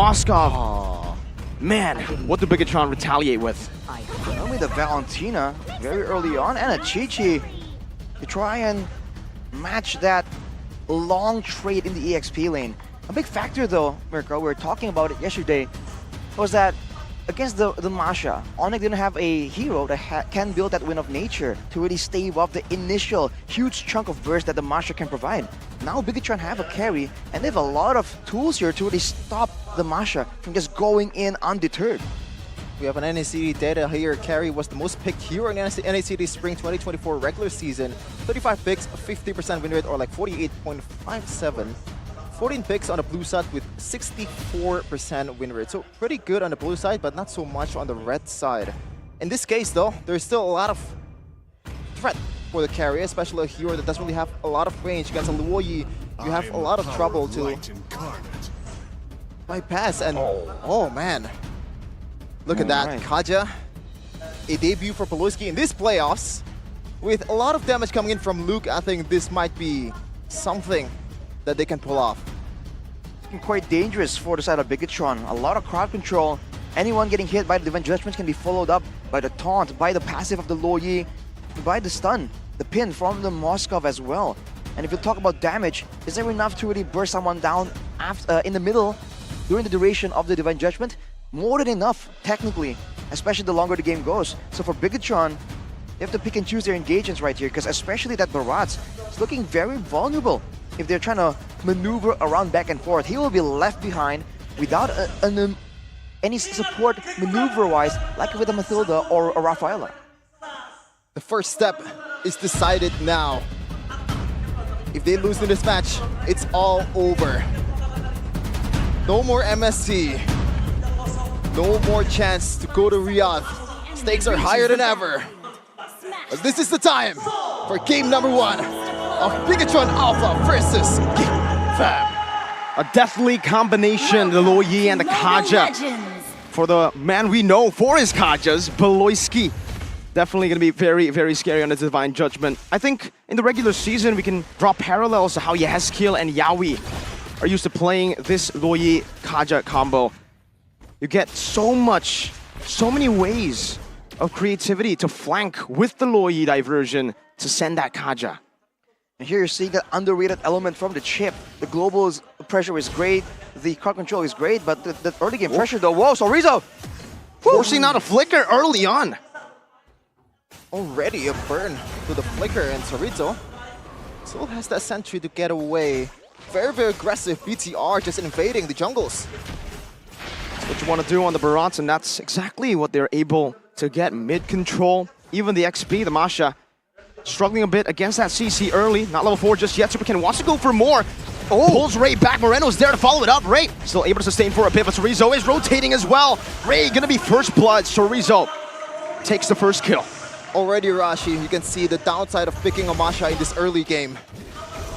Moskov. Oh. Man, what did BIGETRON retaliate with? Not only the Valentina very early on and a Chi-Chi to try and match that long trade in the EXP lane. A big factor though, Mirko, we were talking about it yesterday, was that against the Masha, Onyx didn't have a hero that can build that Wind of Nature to really stave off the initial huge chunk of burst that the Masha can provide. Now BIGETRON have a carry, and they have a lot of tools here to really stop the Masha from just going in undeterred. We have an NACD data here. Carry was the most picked hero in NACD Spring 2024 regular season. 35 picks, 50% win rate, or like 48.57. 14 picks on the blue side with 64% win rate. So pretty good on the blue side, but not so much on the red side. In this case though, there's still a lot of threat for the carry, especially a hero that doesn't really have a lot of range. Against a Luoyi, you have a lot of trouble to bypass. And oh man, look at that. Kaja, a debut for Poloski in this playoffs. With a lot of damage coming in from Luke, I think this might be something that they can pull off. Quite dangerous for the side of BIGETRON. A lot of crowd control. Anyone getting hit by the Divine Judgments can be followed up by the taunt, by the passive of the Luoyi, by the stun, the pin from the Moskov as well. And if you talk about damage, is there enough to really burst someone down after, in the middle during the duration of the Divine Judgment? More than enough, technically, especially the longer the game goes. So for BIGETRON, they have to pick and choose their engagements right here, because especially that Barats is looking very vulnerable. If they're trying to maneuver around back and forth, he will be left behind without any support maneuver-wise, like with a Mathilda or a Rafaela. The first step is decided now. If they lose in this match, it's all over. No more MSC. No more chance to go to Riyadh. Stakes are higher than ever. But this is the time for game number 1 of BIGETRON Alpha versus GEEK Fam. A deathly combination, the Luoyi and the Kaja. For the man we know for his Kajas, Beloyski. Definitely going to be very, very scary on the Divine Judgment. I think in the regular season, we can draw parallels to how Yehezkiel and Yawi are used to playing this Luoyi Kaja combo. You get so many ways of creativity to flank with the Luoyi diversion to send that Kaja. And here you're seeing that underrated element from the chip. The global pressure is great, the crowd control is great, but the early game pressure though, whoa, Sorizo! Forcing out a flicker early on. Already a burn to the flicker, and Sorizo still has that sentry to get away. Very, very aggressive BTR just invading the jungles. That's what you want to do on the Barats, and that's exactly what they're able to get. Mid control, even the XP, the Masha, struggling a bit against that CC early. Not level 4 just yet. Superken wants to go for more. Pulls Ray back. Moreno's there to follow it up. Ray still able to sustain for a bit, but Sorizo is rotating as well. Ray gonna be first blood. Sorizo takes the first kill. Already, Rashi, you can see the downside of picking a Masha in this early game.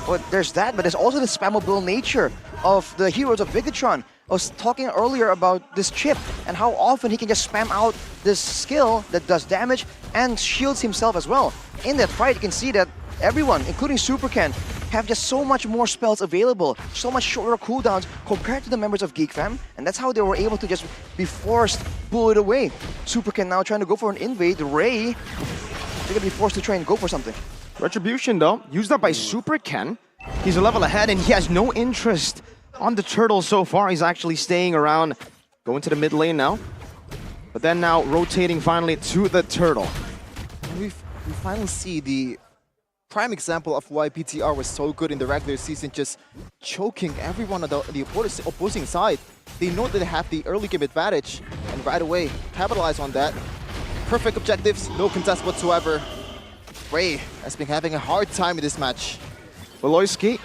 Well, there's that, but there's also the spammable nature of the heroes of BIGETRON. I was talking earlier about this chip and how often he can just spam out this skill that does damage and shields himself as well. In that fight, you can see that everyone, including Superken, have just so much more spells available, so much shorter cooldowns compared to the members of GEEK Fam, and that's how they were able to just be forced, pull it away. Superken now trying to go for an invade. Ray, they're gonna be forced to try and go for something. Retribution though, used up by Superken. He's a level ahead and he has no interest on the turtle so far. He's actually staying around, going to the mid lane now. But then now rotating finally to the turtle. And we finally see the prime example of why BTR was so good in the regular season, just choking everyone on the opposing side. They know that they have the early game advantage, and right away capitalize on that. Perfect objectives, no contest whatsoever. Ray has been having a hard time in this match. Beloyski,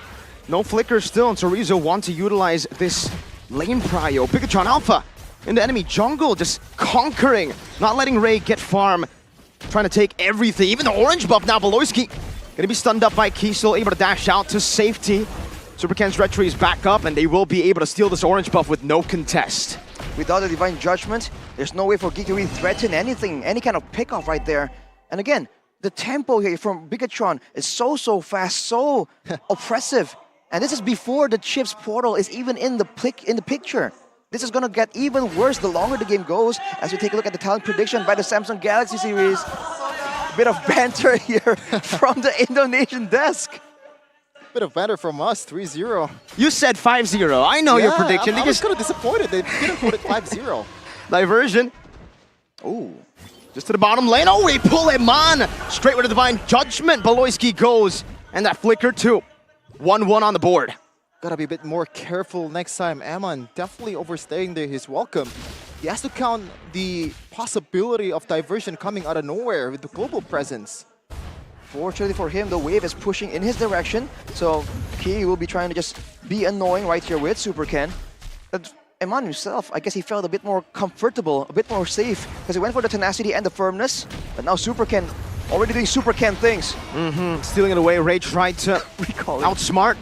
no flicker still, and Sorizo want to utilize this lane prio. BIGETRON Alpha in the enemy jungle, just conquering, not letting Ray get farm, trying to take everything, even the orange buff now. Beloyski gonna be stunned up by Kiesel, able to dash out to safety. Superken's retry is back up, and they will be able to steal this orange buff with no contest. Without the Divine Judgment, there's no way for GEEK to really threaten anything, any kind of pickoff right there. And again, the tempo here from BIGETRON is so fast, so oppressive. And this is before the chip's portal is even in the picture. this is gonna get even worse the longer the game goes. As we take a look at the talent prediction by the Samsung Galaxy series. Bit of banter here from the Indonesian desk. Bit of banter from us, 3-0. You said 5-0. I know your prediction. I was kind of disappointed they didn't put it 5-0. Diversion. Oh, just to the bottom lane. Oh, we pull him on. Straight with a Divine Judgment. Baloyski goes. And that flicker too. 1-1 on the board. Gotta be a bit more careful next time. Aman definitely overstaying his welcome. He has to count the possibility of diversion coming out of nowhere with the global presence. Fortunately for him, the wave is pushing in his direction. So Key will be trying to just be annoying right here with Super Ken. But Eman himself, I guess he felt a bit more comfortable, a bit more safe, because he went for the tenacity and the firmness. But now Super Ken already doing Super Ken things. Stealing it away. Ray tried to outsmart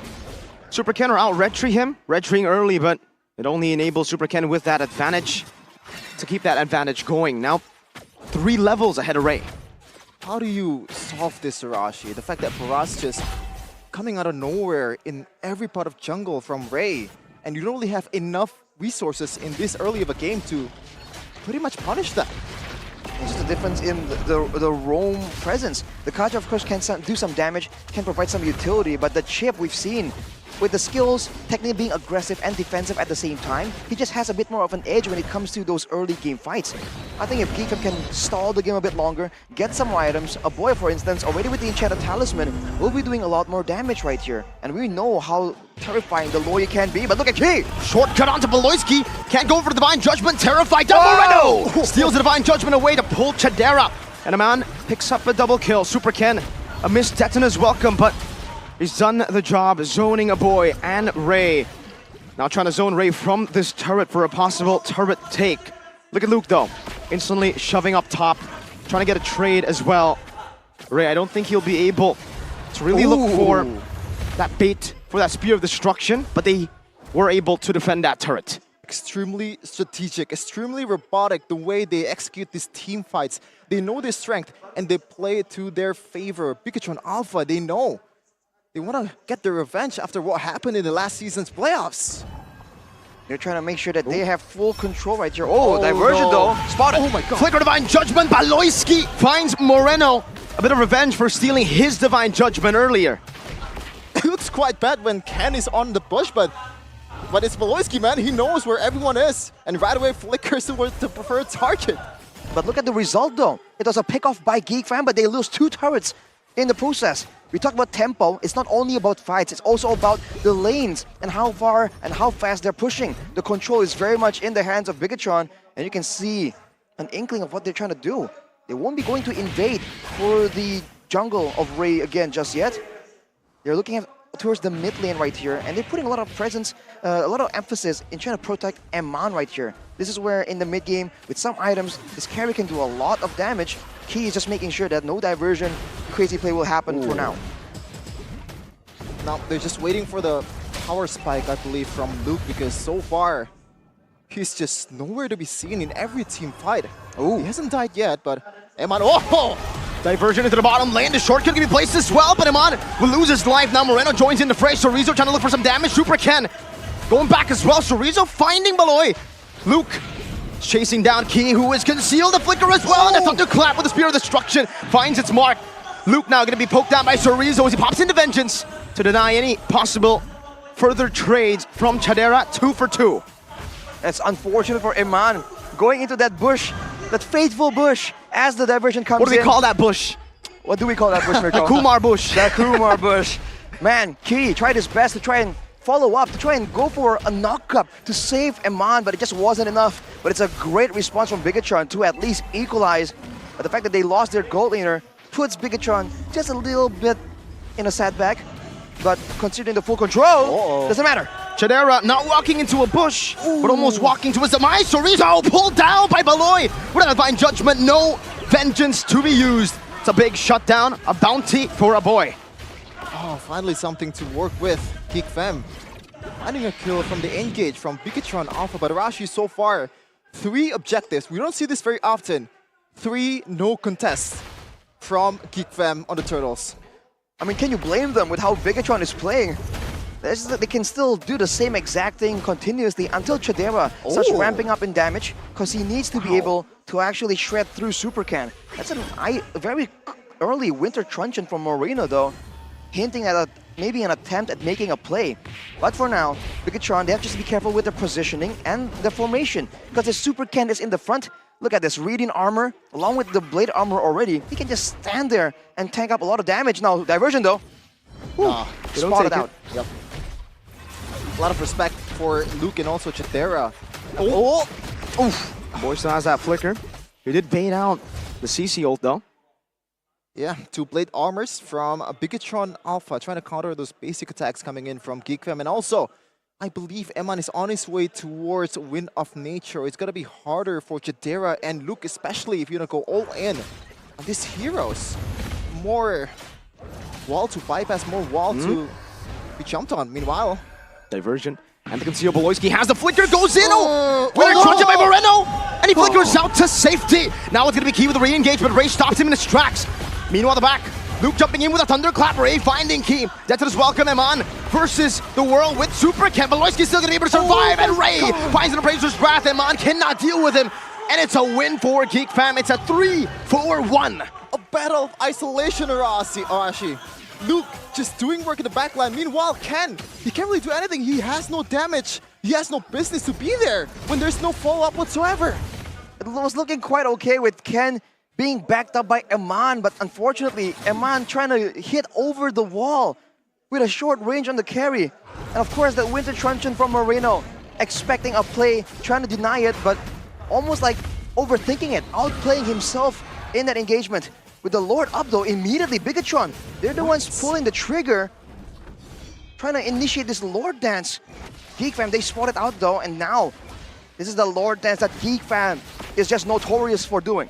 Super Ken or out-red-tree him. Red-treeing early, but it only enables Super Ken with that advantage to keep that advantage going. Now 3 levels ahead of Ray. How do you solve this, Arashi? The fact that Faraz just coming out of nowhere in every part of jungle from Ray, and you don't really have enough resources in this early of a game to pretty much punish that. It's just the difference in the roam presence. The Kaja, of course, can do some damage, can provide some utility, but the Chip we've seen, with the skills, technically being aggressive and defensive at the same time, he just has a bit more of an edge when it comes to those early game fights. I think if GEEK can stall the game a bit longer, get some items, a boy for instance, already with the Enchanted Talisman, will be doing a lot more damage right here. And we know how terrifying the Lawyer can be, but look at Key! Shortcut onto Baloyski, can't go for the Divine Judgment, terrified down Moreno! Steals the Divine Judgment away to pull Chadera. And Aman picks up a double kill. Super Ken, a missed Detona's welcome, but he's done the job, zoning a boy and Ray. Now trying to zone Ray from this turret for a possible turret take. Look at Luke though, instantly shoving up top, trying to get a trade as well. Ray, I don't think he'll be able to really look for that bait for that Spear of Destruction, but they were able to defend that turret. Extremely strategic, extremely robotic the way they execute these team fights. They know their strength and they play it to their favor. BIGETRON Alpha, they know. They want to get their revenge after what happened in the last season's playoffs. They're trying to make sure that they have full control right here. Oh, diversion though. Spotted. Oh my god. Flicker Divine Judgment. Baloyski finds Moreno. A bit of revenge for stealing his Divine Judgment earlier. It looks quite bad when Ken is on the bush, but it's Baloyski, man. He knows where everyone is. And right away flickers towards the preferred target. But look at the result though. It was a pick off by GEEK Fam, but they lose 2 turrets in the process. We talk about tempo, it's not only about fights, it's also about the lanes and how far and how fast they're pushing. The control is very much in the hands of BIGETRON, and you can see an inkling of what they're trying to do. They won't be going to invade for the jungle of Ray again just yet. They're looking towards the mid lane right here, and they're putting a lot of presence, a lot of emphasis in trying to protect Eman right here. This is where in the mid game, with some items, this carry can do a lot of damage. Key is just making sure that no diversion, crazy play will happen for now. Now they're just waiting for the power spike, I believe, from Luke, because so far he's just nowhere to be seen in every team fight. He hasn't died yet, but Eman, Diversion into the bottom lane. The shortcut can be placed as well, but Eman will lose his life. Now Moreno joins in the fray. Chorizo trying to look for some damage. Super Ken going back as well. Chorizo finding Baloy. Luke chasing down Key, who is concealed. The flicker as well, and the thunderclap with the Spear of Destruction finds its mark. Luke now going to be poked down by Chorizo as he pops into Vengeance to deny any possible further trades from Chadera. 2 for 2. It's unfortunate for Eman going into that bush, that fateful bush, as the diversion comes in. What do we call that bush? What do we call that bush, Mirko? The Kumar bush. The Kumar bush. Man, Key tried his best to try and follow up, to try and go for a knock-up to save Eman, but it just wasn't enough. But it's a great response from BIGETRON to at least equalize. But the fact that they lost their gold laner puts BIGETRON just a little bit in a setback. But considering the full control, doesn't matter. Chadera not walking into a bush, but almost walking to his demise. Chorizo pulled down by Baloy with a Divine Judgment. No Vengeance to be used. It's a big shutdown, a bounty for a boy. Oh, finally something to work with. GEEK Fam finding a kill from the engage from BIGETRON Alpha, but Arashi so far 3 objectives. We don't see this very often. 3 no contests from GEEK Fam on the Turtles. I mean, can you blame them with how BIGETRON is playing? They can still do the same exact thing continuously until Chadera starts ramping up in damage, because he needs to be able to actually shred through Supercan. That's a very early winter truncheon from Moreno though, hinting at maybe an attempt at making a play. But for now, BIGETRON, they have to just be careful with their positioning and the formation, because the Supercan is in the front. Look at this, reading armor, along with the blade armor already. He can just stand there and tank up a lot of damage. Now, diversion though. Spotted out. Yep. A lot of respect for Luke and also Chadera. Boy still has that flicker. He did bait out the CC ult though. Yeah, 2 blade armors from BIGETRON Alpha, trying to counter those basic attacks coming in from GEEK VS. And also, I believe Eman is on his way towards Wind of Nature. It's gonna be harder for Chadera and Luke, especially if you're gonna go all in on these heroes. More wall to bypass, more wall to be jumped on. Meanwhile, Diversion. And the conceal Beloyski has the flicker, goes in! Winner truncheon by Moreno! And he flickers out to safety. Now it's gonna be key with the re-engage, but Ray stops him in his tracks. Meanwhile, the back. Luke jumping in with a thunderclap, Ray finding key. Death to this welcome, Eman versus the world with Supercan. Beloyski's still gonna be able to survive, and Ray finds an Appraiser's Wrath. Eman cannot deal with him, and it's a win for GEEK fam. It's a 3-4-1. a battle of isolation, Arashi. Luke just doing work in the backline. Meanwhile, Ken, he can't really do anything. He has no damage. He has no business to be there when there's no follow-up whatsoever. It was looking quite okay with Ken being backed up by Eman, but unfortunately, Eman trying to hit over the wall with a short range on the carry. And of course, that winter truncheon from Moreno, expecting a play, trying to deny it, but almost like overthinking it, outplaying himself in that engagement. With the Lord up though, immediately BIGETRON, they're the ones pulling the trigger, trying to initiate this Lord dance. GEEK fam, they spotted out though, and now this is the Lord dance that GEEK fam is just notorious for doing.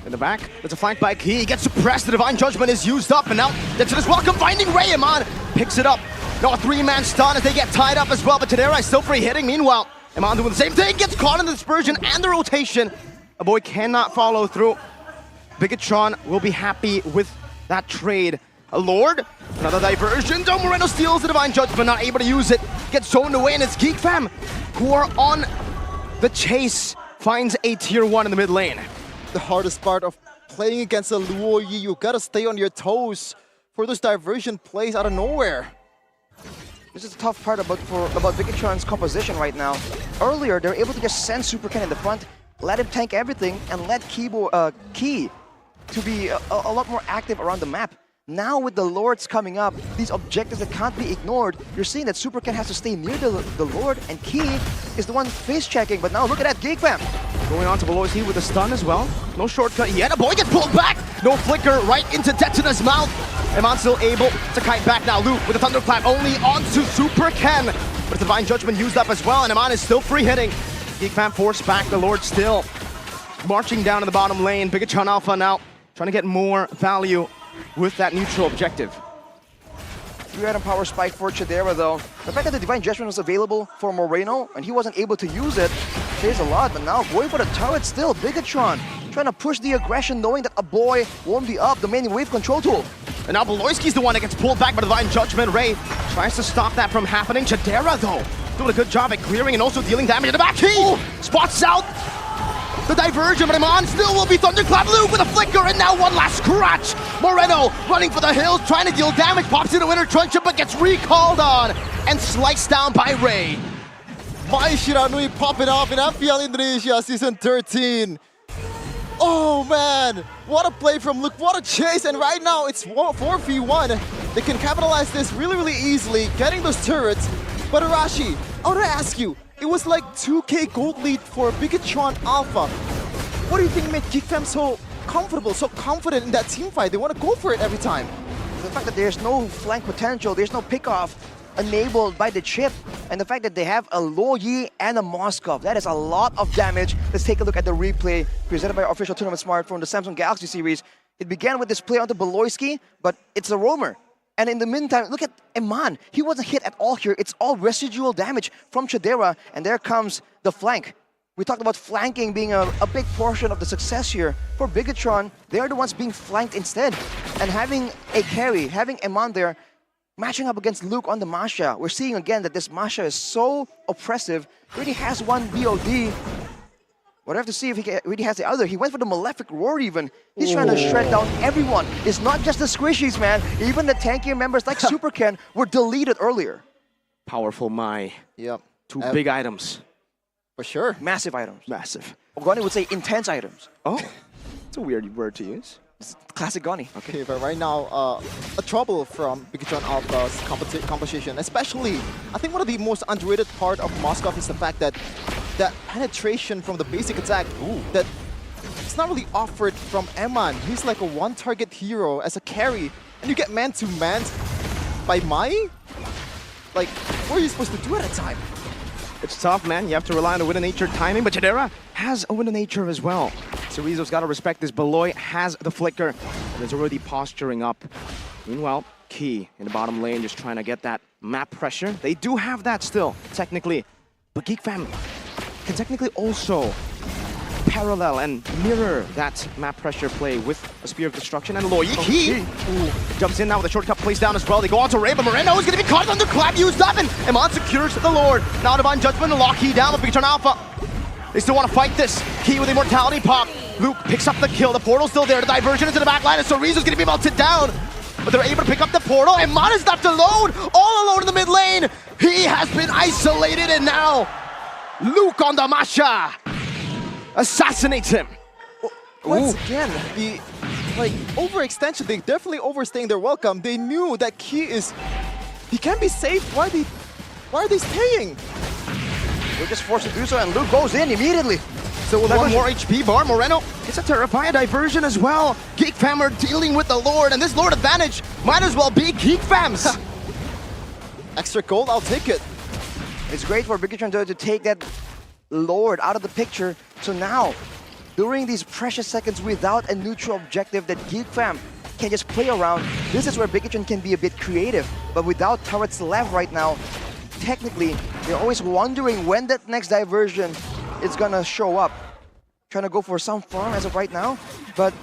In the back, there's a flank by Key. He gets suppressed. The Divine Judgment is used up, and now that's his welcome. Finding Ray. Eman picks it up. Now a 3-man stun as they get tied up as well, but Chadera is still free hitting. Meanwhile, Eman doing the same thing. Gets caught in the dispersion and the rotation. A boy cannot follow through. BIGETRON will be happy with that trade. A Lord, another diversion. Though Moreno steals the Divine Judgment, not able to use it. Gets zoned away, and it's GEEK fam who are on the chase. Finds a tier 1 in the mid lane. The hardest part of playing against a Luo Yi, you gotta stay on your toes for those diversion plays out of nowhere. This is the tough part about BIGETRON's composition right now. Earlier, they were able to just send Supercan in the front, let him tank everything, and let Key to be a lot more active around the map. Now with the Lords coming up, these objectives that can't be ignored, you're seeing that Supercan has to stay near the Lord, and Key is the one face checking. But now look at that, GEEK fam. Going on to Beloyski with a stun as well. No shortcut yet. A boy gets pulled back. No flicker right into Detina's mouth. Eman still able to kite back now. Luke with a thunderclap only onto Supercan. But the Divine Judgment used up as well, and Eman is still free hitting. GEEK fam forced back. The Lord still marching down in the bottom lane. BIGETRON Alpha now trying to get more value with that neutral objective. 3-item power spike for Chadera though. The fact that the Divine Judgment was available for Moreno and he wasn't able to use it says a lot, but now going for the turret still. BIGETRON trying to push the aggression, knowing that a boy won't be up, the main wave control tool. And now Beloyski's the one that gets pulled back by the Divine Judgment. Ray tries to stop that from happening. Chadera though, doing a good job at clearing and also dealing damage in the back. He spots out the diversion, but Eman still will be thunderclap. Luke with a flicker, and now one last scratch. Moreno running for the hills, trying to deal damage, pops in a winter truncheon, but gets recalled on and sliced down by Ray. Mai Shiranui popping off in MPL Indonesia Season 13. Oh man, what a play from Luke, what a chase, and right now it's 4v1. They can capitalize this really, really easily, getting those turrets. But Arashi, I want to ask you, it was like 2k gold lead for BIGETRON Alpha. What do you think made GEEK fam so comfortable, so confident in that team fight? They want to go for it every time. The fact that there's no flank potential, there's no pickoff enabled by the chip, and the fact that they have a Luo Yi and a Moskov, that is a lot of damage. Let's take a look at the replay presented by our official tournament smartphone, the Samsung Galaxy series. It began with this play onto Beloyski, but it's a roamer. And in the meantime, look at Eman. He wasn't hit at all here. It's all residual damage from Chadera, and there comes the flank. We talked about flanking being a big portion of the success here. For BIGETRON, they're the ones being flanked instead. And having a carry, having Eman there, matching up against Luke on the Masha. We're seeing again that this Masha is so oppressive. He already has one BOD. We'll have to see if he really has the other. He went for the Malefic Roar even. He's trying to shred down everyone. It's not just the squishies, man. Even the tankier members like Super Ken were deleted earlier. Powerful Mai. Yep. Two big items. For sure. Massive items. Massive. Ogani would say intense items. Oh, it's a weird word to use. It's classic Gani. Okay, but right now, a trouble from BIGETRON Alpha's composition, especially, I think one of the most underrated part of Moskov is the fact that that penetration from the basic attack, that it's not really offered from Eman. He's like a one-target hero as a carry, and you get man-to-man by Mai? Like, what are you supposed to do at a time? It's tough, man. You have to rely on the Wind of Nature timing, but Jadera has a Wind of Nature as well. Cerezo's got to respect this. Beloy has the flicker, and is already posturing up. Meanwhile, Key in the bottom lane just trying to get that map pressure. They do have that still, technically. But Geek Fam can technically also parallel and mirror that map pressure play with a Spear of Destruction. And Loyi Key jumps in now with a shortcut place down as well. They go on to Ray, but Moreno is going to be caught under Clap used up, and Eman secures the Lord. Now Divine Judgment to lock Key down with BIGETRON Alpha. They still want to fight this. Key with Immortality Pop. Luke picks up the kill. The portal's still there. The diversion into the back line, and Cerezo's going to be melted down. But they're able to pick up the portal, and Eman is left alone, all alone in the mid lane. He has been isolated, and now Luke on the Masha assassinates him. Once again, the overextension, they definitely overstaying their welcome. They knew that Key he can't be safe. Why are they staying? They're just forced to do so, and Luke goes in immediately. So with one more HP bar, Moreno gets a Terrifier diversion as well. Geek Fam are dealing with the Lord, and this Lord advantage might as well be Geek Fam's. Extra gold, I'll take it. It's great for BIGETRON to take that Lord out of the picture. So now, during these precious seconds without a neutral objective that Geek Fam can just play around, this is where BIGETRON can be a bit creative. But without turrets left right now, technically, they're always wondering when that next diversion is gonna show up. Trying to go for some farm as of right now, but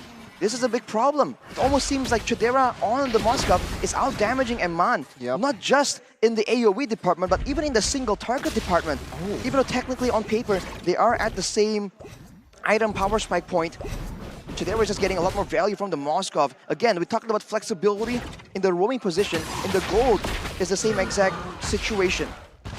this is a big problem. It almost seems like Chidera on the Moskov is out damaging Eman. Not just in the AoE department, but even in the single target department. Even though technically on paper, they are at the same item power spike point, Chidera is just getting a lot more value from the Moskov. Again, we talked about flexibility in the roaming position. In the gold is the same exact situation.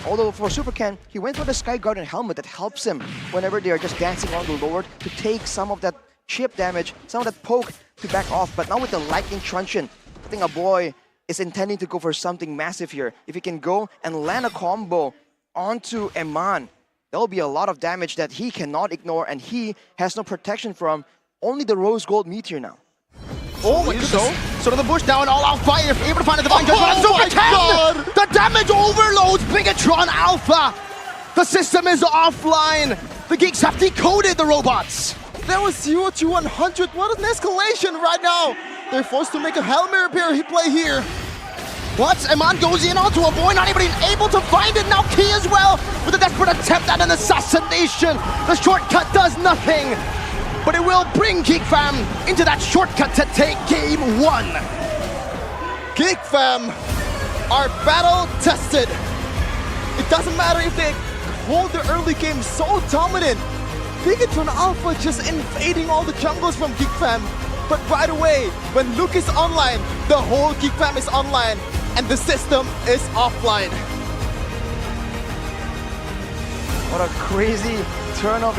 Although for Super Ken, he went for the Sky Guardian helmet that helps him whenever they are just dancing on the Lord to take some of that chip damage, some of that poke to back off. But now with the Lightning Truncheon, I think a boy is intending to go for something massive here. If he can go and land a combo onto Eman, there will be a lot of damage that he cannot ignore, and he has no protection from. Only the Rose Gold Meteor now. Oh my goodness. So to the bush now, and all-out fight, able to find a Divine Judgment. Oh my God! The damage overloads BIGETRON Alpha. The system is offline. The Geeks have decoded the robots. That was 0 to 100. What an escalation right now. They're forced to make a Hail Mary play here. But Eman goes in onto a boy, not even able to find it. Now Key as well with a desperate attempt at an assassination. The shortcut does nothing, but it will bring Geek Fam into that shortcut to take game 1. Geek Fam are battle tested. It doesn't matter if they hold the early game so dominant. BIGETRON Alpha just invading all the jungles from Geek Fam. But right away, when Luke is online, the whole Geek Fam is online, and the system is offline. What a crazy turn of